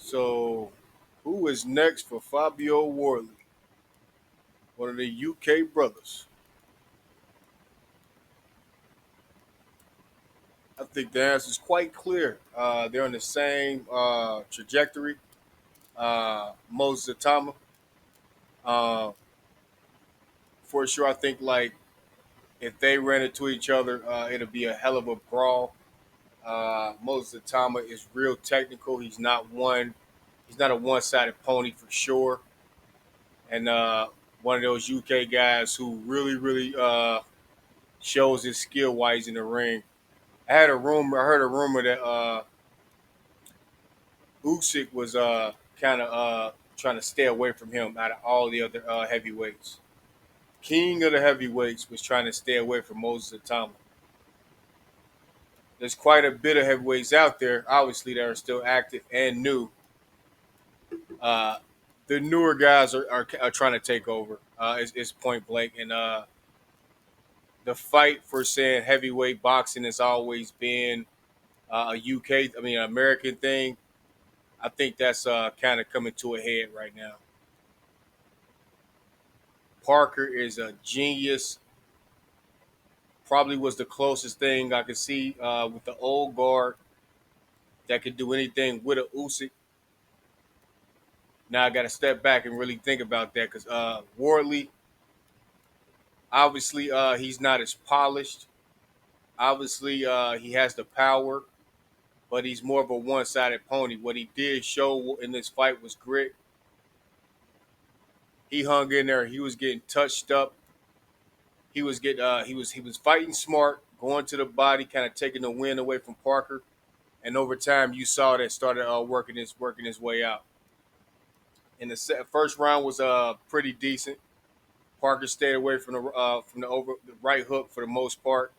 So, who is next for Fabio Wardley, one of the UK brothers? I think the answer is quite clear. They're on the same trajectory. Moses Atama, uh, for sure. I think like if they ran into each other, it'll be a hell of a brawl. Moses Atama is real technical. He's not one. He's not a one-sided pony for sure. And one of those UK guys who really shows his skill while he's in the ring. I had a rumor. I heard a rumor that Usyk was kind of trying to stay away from him out of all the other heavyweights. King of the heavyweights was trying to stay away from Moses Atama. There's quite a bit of heavyweights out there, obviously, that are still active and new. Uh, the newer guys are trying to take over. It's point blank, and the fight for saying heavyweight boxing has always been a UK, I mean, an American thing. I think that's kind of coming to a head right now. Parker is a genius. Probably was the closest thing I could see with the old guard that could do anything with a Usyk. Now I got to step back and really think about that because Wardley, obviously, he's not as polished. Obviously, he has the power, but he's more of a one-sided pony. What he did show in this fight was grit. He hung in there. He was getting touched up. He was fighting smart, going to the body, kind of taking the wind away from Parker. And over time, you saw that started working his way out. And the first round was pretty decent. Parker stayed away from the right hook for the most part.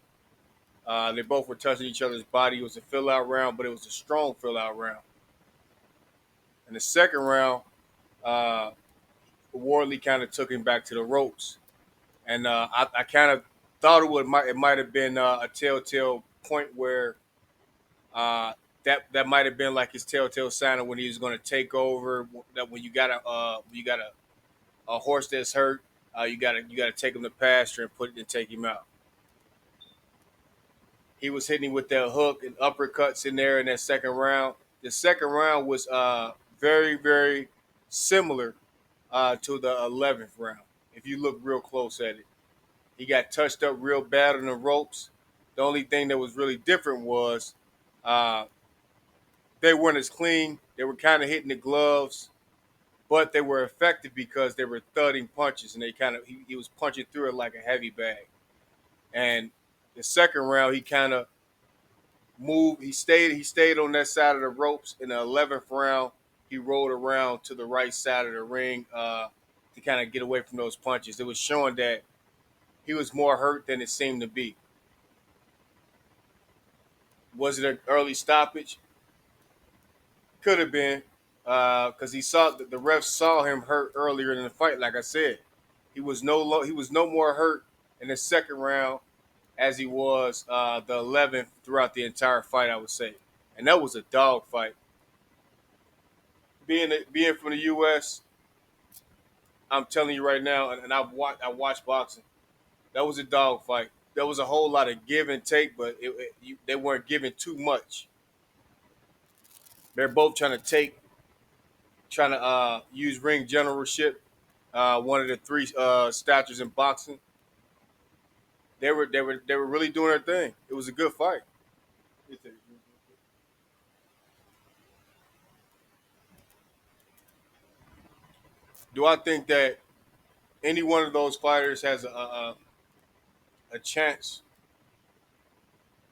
They both were touching each other's body. It was a fill out round, but it was a strong fill out round. In the second round, uh, Wardley kind of took him back to the ropes, and I kind of thought it might have been a telltale point where uh, that might have been like his telltale sign of when he was going to take over. That when you got a horse that's hurt, you gotta take him to pasture and put it and take him out. He was hitting him with that hook and uppercuts in there in that second round. The second round was very similar to the 11th round. If you look real close at it, he got touched up real bad on the ropes. The only thing that was really different was uh, they weren't as clean. They were kind of hitting the gloves, but they were effective because they were thudding punches, and he was punching through it like a heavy bag. And the second round, he kind of moved. He stayed on that side of the ropes. In the 11th round, he rolled around to the right side of the ring to kind of get away from those punches. It was showing that he was more hurt than it seemed to be. Was it an early stoppage? Could have been, because he saw the refs saw him hurt earlier in the fight. Like I said, he was no more hurt in the second round as he was the 11th throughout the entire fight. I would say, and that was a dog fight. Being from the U.S., I'm telling you right now, and I watched boxing. That was a dog fight. There was a whole lot of give and take, but they weren't giving too much. They're both trying to use ring generalship, one of the three statutes in boxing. They were really doing their thing. It was a good fight. Do I think that any one of those fighters has a chance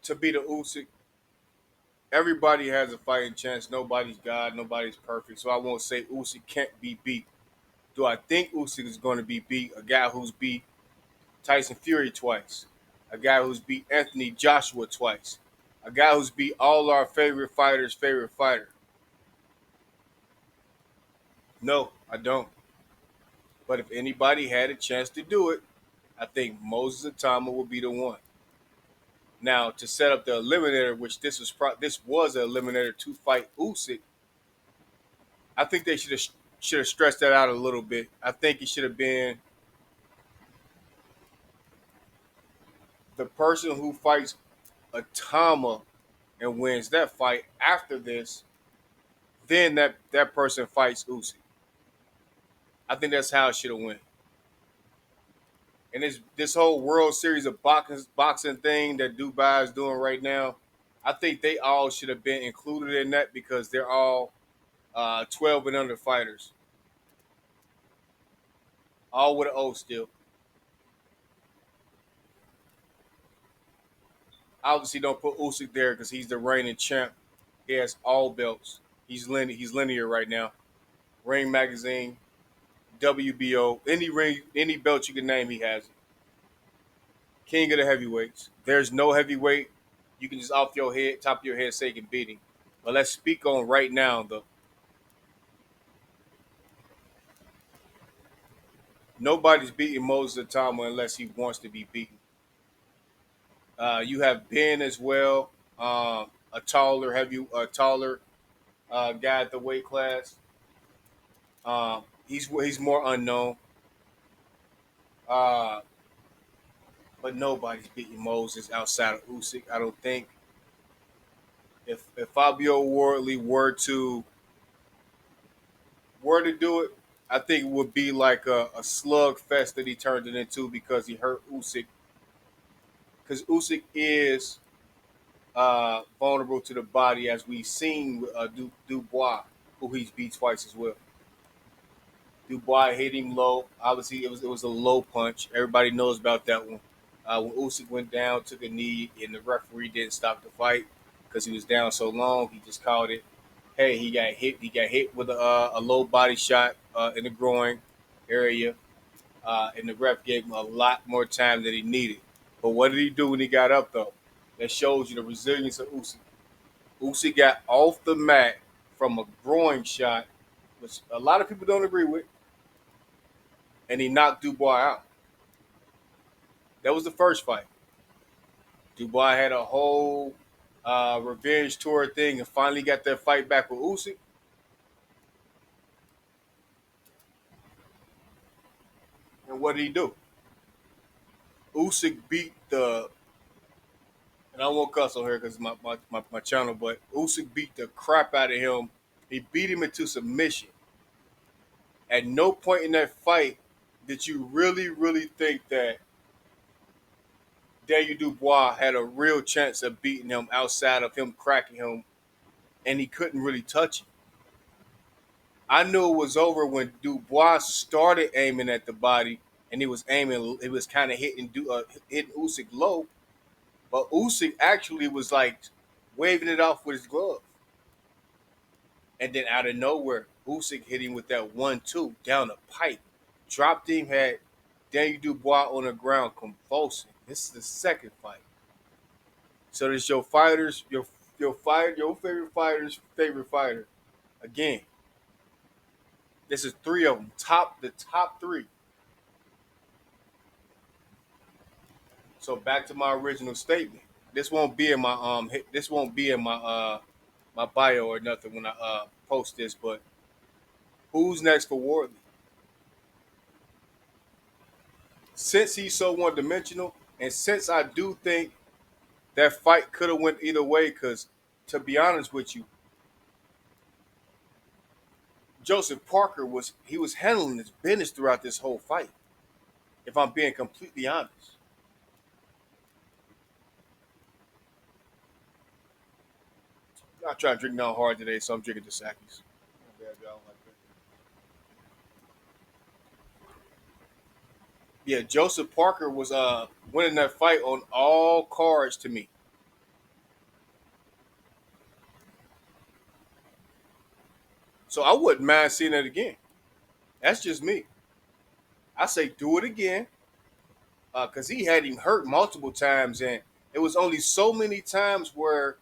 to beat a Usyk? Everybody has a fighting chance. Nobody's God. Nobody's perfect. So I won't say Usyk can't be beat. Do I think Usyk is going to be beat? A guy who's beat Tyson Fury twice, a guy who's beat Anthony Joshua twice, a guy who's beat all our favorite fighters' favorite fighter. No, I don't. But if anybody had a chance to do it, I think Moses Atama would be the one. Now to set up the eliminator, which this was an eliminator to fight Usyk. I think they should have stressed that out a little bit. I think it should have been the person who fights Atama and wins that fight after this, then that person fights Usyk. I think that's how it should have went. And this whole World Series of boxing thing that Dubai is doing right now, I think they all should have been included in that because they're all 12 and under fighters, all with an O still. Obviously, don't put Usyk there because he's the reigning champ. He has all belts. He's linear right now. Ring Magazine, WBO, any belt you can name, he has it. King of the heavyweights. There's no heavyweight you can just off your head, top of your head, say you can beat him. But let's speak on right now. Nobody's beating Moses Atama unless he wants to be beaten. You have Ben as well, a taller guy at the weight class. He's more unknown, uh, but nobody's beating Moses outside of Usyk. I don't think if Fabio Wardley were to do it, I think it would be like a slug fest that he turned it into because he hurt Usyk. Because Usyk is vulnerable to the body, as we've seen with Dubois, who he's beat twice as well. Dubois hit him low. Obviously, it was a low punch. Everybody knows about that one. When Usyk went down, took a knee, and the referee didn't stop the fight because he was down so long. He just called it. Hey, he got hit. He got hit with a low body shot in the groin area, and the ref gave him a lot more time than he needed. But what did he do when he got up though? That shows you the resilience of Usyk. Usyk got off the mat from a groin shot, which a lot of people don't agree with, and he knocked Dubois out. That was the first fight. Dubois had a whole revenge tour thing and finally got that fight back with Usyk. And what did he do? Usyk beat the, and I won't cuss on here because it's my channel, but Usyk beat the crap out of him. He beat him into submission. At no point in that fight did you really, really think that Daniel Dubois had a real chance of beating him outside of him cracking him, and he couldn't really touch him. I knew it was over when Dubois started aiming at the body, and he was aiming. It was kind of hitting Usyk low, but Usyk actually was like waving it off with his glove, and then out of nowhere, Usyk hit him with that 1-2 down the pipe, dropped him, had Daniel Dubois on the ground convulsing. This is the second fight. So this your fighters, your favorite fighter's favorite fighter. Again, this is three of them. The top three. So back to my original statement. This won't be in my this won't be in my bio or nothing when I post this, but who's next for Wardley? Since he's so one dimensional, and since I do think that fight could have went either way, because to be honest with you, Joseph Parker was handling his business throughout this whole fight. If I'm being completely honest, I'm trying to drink down hard today, so I'm drinking the Sakis. Yeah, Joseph Parker was winning that fight on all cards to me. So I wouldn't mind seeing it again. That's just me. I say do it again because he had him hurt multiple times, and it was only so many times where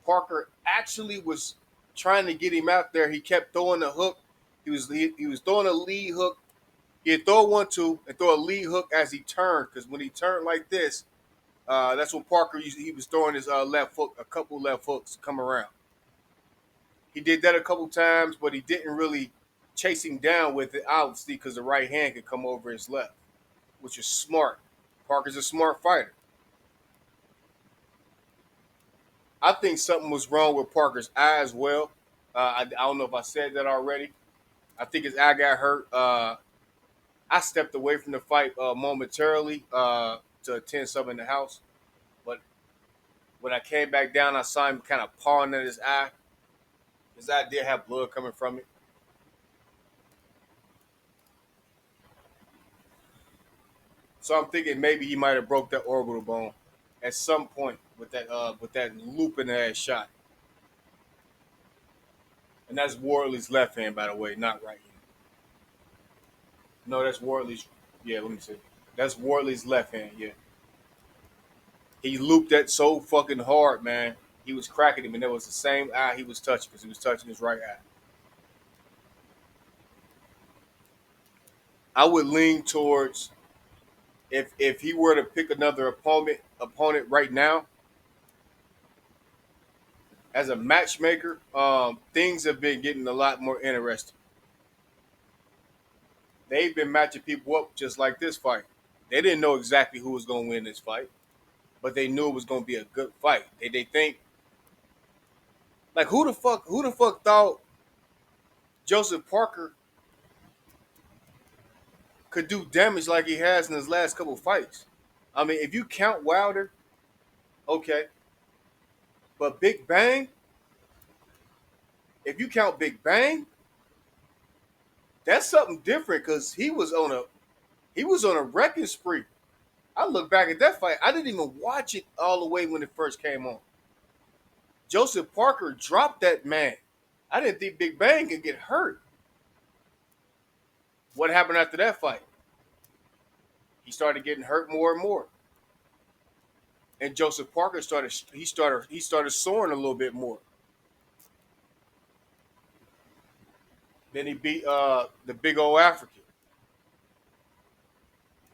Parker actually was trying to get him out there. He kept throwing the hook. He was throwing a lead hook. He'd throw 1-2 and throw a lead hook as he turned. Because when he turned like this, that's when Parker he was throwing his left hook, a couple left hooks to come around. He did that a couple times, but he didn't really chase him down with it, obviously, because the right hand could come over his left, which is smart. Parker's a smart fighter. I think something was wrong with Parker's eye as well. I don't know if I said that already. I think his eye got hurt. I stepped away from the fight momentarily to attend something in the house, but when I came back down, I saw him kind of pawing at his eye. His eye did have blood coming from it. So I'm thinking maybe he might have broke that orbital bone at some point with that looping ass shot. And that's Wardley's left hand, by the way, not right hand. No, that's Wardley's. Yeah, let me see. That's Wardley's left hand. Yeah, he looped that so fucking hard, man. He was cracking him, and it was the same eye he was touching because he was touching his right eye. I would lean towards if he were to pick another opponent right now as a matchmaker, things have been getting a lot more interesting. They've been matching people up just like this fight. They didn't know exactly who was going to win this fight, but they knew it was going to be a good fight. They think like who the fuck thought Joseph Parker could do damage like he has in his last couple of fights? I mean, if you count Wilder, okay, but Big Bang, if you count Big Bang, that's something different because he was on a wrecking spree. I look back at that fight. I didn't even watch it all the way when it first came on. Joseph Parker dropped that man. I didn't think Big Bang could get hurt. What happened after that fight? He started getting hurt more and more, and Joseph Parker started soaring a little bit more. Then he beat the big old African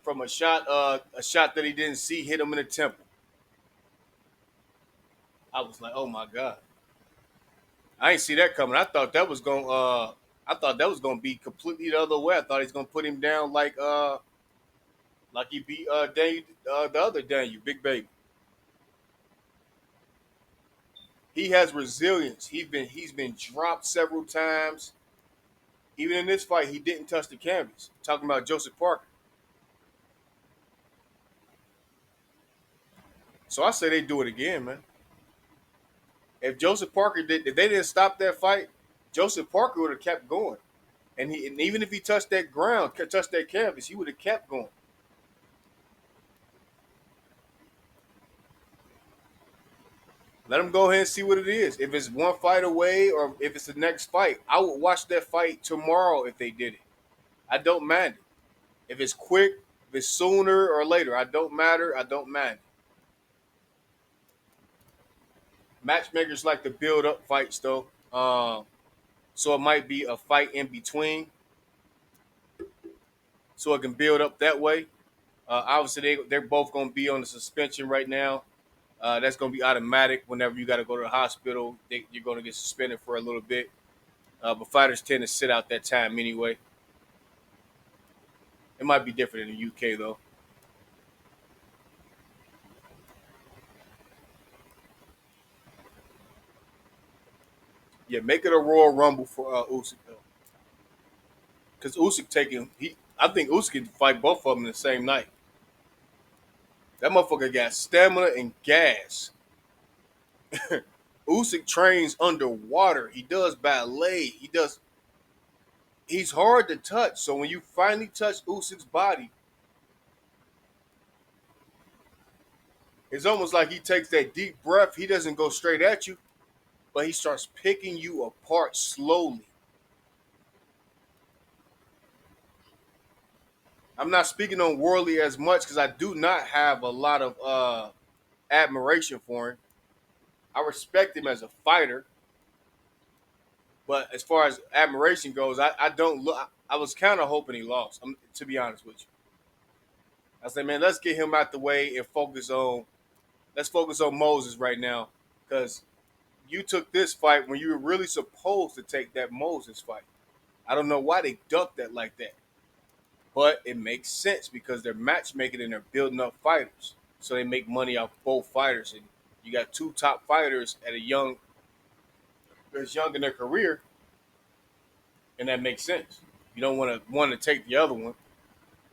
from a shot that he didn't see hit him in the temple. I was like, oh my god, I ain't see that coming. I thought that was gonna be completely the other way. I thought he's gonna put him down like he beat Daniel, the other Daniel, Big Baby. He has resilience. He's been dropped several times. Even in this fight, he didn't touch the canvas. Talking about Joseph Parker. So I say they do it again, man. If they didn't stop that fight, Joseph Parker would have kept going. And even if he touched that ground, touched that canvas, he would have kept going. Let him go ahead and see what it is. If it's one fight away or if it's the next fight, I would watch that fight tomorrow if they did it. I don't mind it. If it's quick, if it's sooner or later, I don't matter. I don't mind. Matchmakers like to build up fights though, so it might be a fight in between, so it can build up that way. Obviously, they're both going to be on the suspension right now. That's going to be automatic. Whenever you got to go to the hospital, you're going to get suspended for a little bit. But fighters tend to sit out that time anyway. It might be different in the UK though. Yeah, make it a Royal Rumble for Usyk though, because Usyk taking he. I think Usyk can fight both of them the same night. That motherfucker got stamina and gas. Usyk trains underwater. He does ballet. He's hard to touch. So when you finally touch Usyk's body, it's almost like he takes that deep breath. He doesn't go straight at you, but he starts picking you apart slowly. I'm not speaking on Worley as much because I do not have a lot of admiration for him. I respect him as a fighter, but as far as admiration goes, I don't look. I was kind of hoping he lost. To be honest with you, I said, man, let's get him out the way and focus on. Let's focus on Moses right now, because you took this fight when you were really supposed to take that Moses fight. I don't know why they ducked that like that, but it makes sense because they're matchmaking and they're building up fighters, so they make money off both fighters. And you got two top fighters at a young, that's young in their career, and that makes sense. You don't want to take the other one,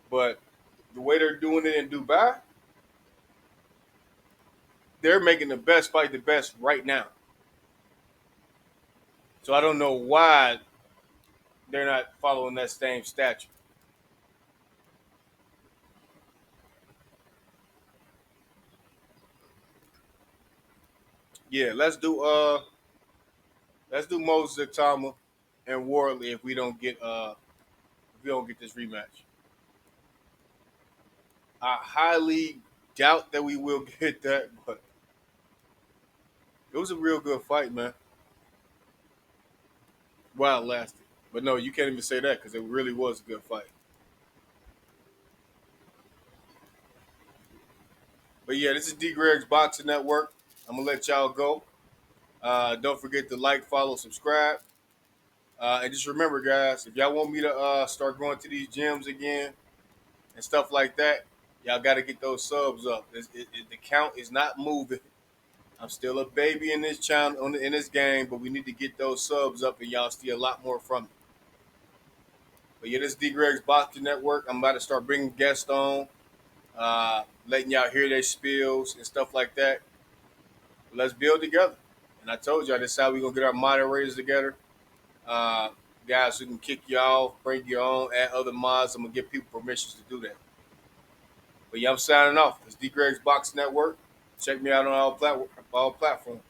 but the way they're doing it in Dubai, they're making the best fight the best right now. So I don't know why they're not following that same statute. Yeah, let's do Moses Atama and Wardley if we don't get this rematch. I highly doubt that we will get that, but it was a real good fight, man. While it lasted. But no, you can't even say that because it really was a good fight. But yeah, this is D Greg's Boxing Network. I'm gonna let y'all go. Don't forget to like, follow, subscribe. And just remember, guys, if y'all want me to start going to these gyms again and stuff like that, y'all got to get those subs up. The count is not moving. I'm still a baby in this channel, in this game, but we need to get those subs up, and y'all see a lot more from me. But yeah, this is D Greg's Boxing Network. I'm about to start bringing guests on, letting y'all hear their spills and stuff like that. Let's build together. And I told y'all this is how we're gonna get our moderators together. Uh, Guys who can kick you off, bring you on, add other mods. I'm gonna give people permissions to do that. But yeah, I'm signing off. It's D Greg's Box Network. Check me out on all platforms.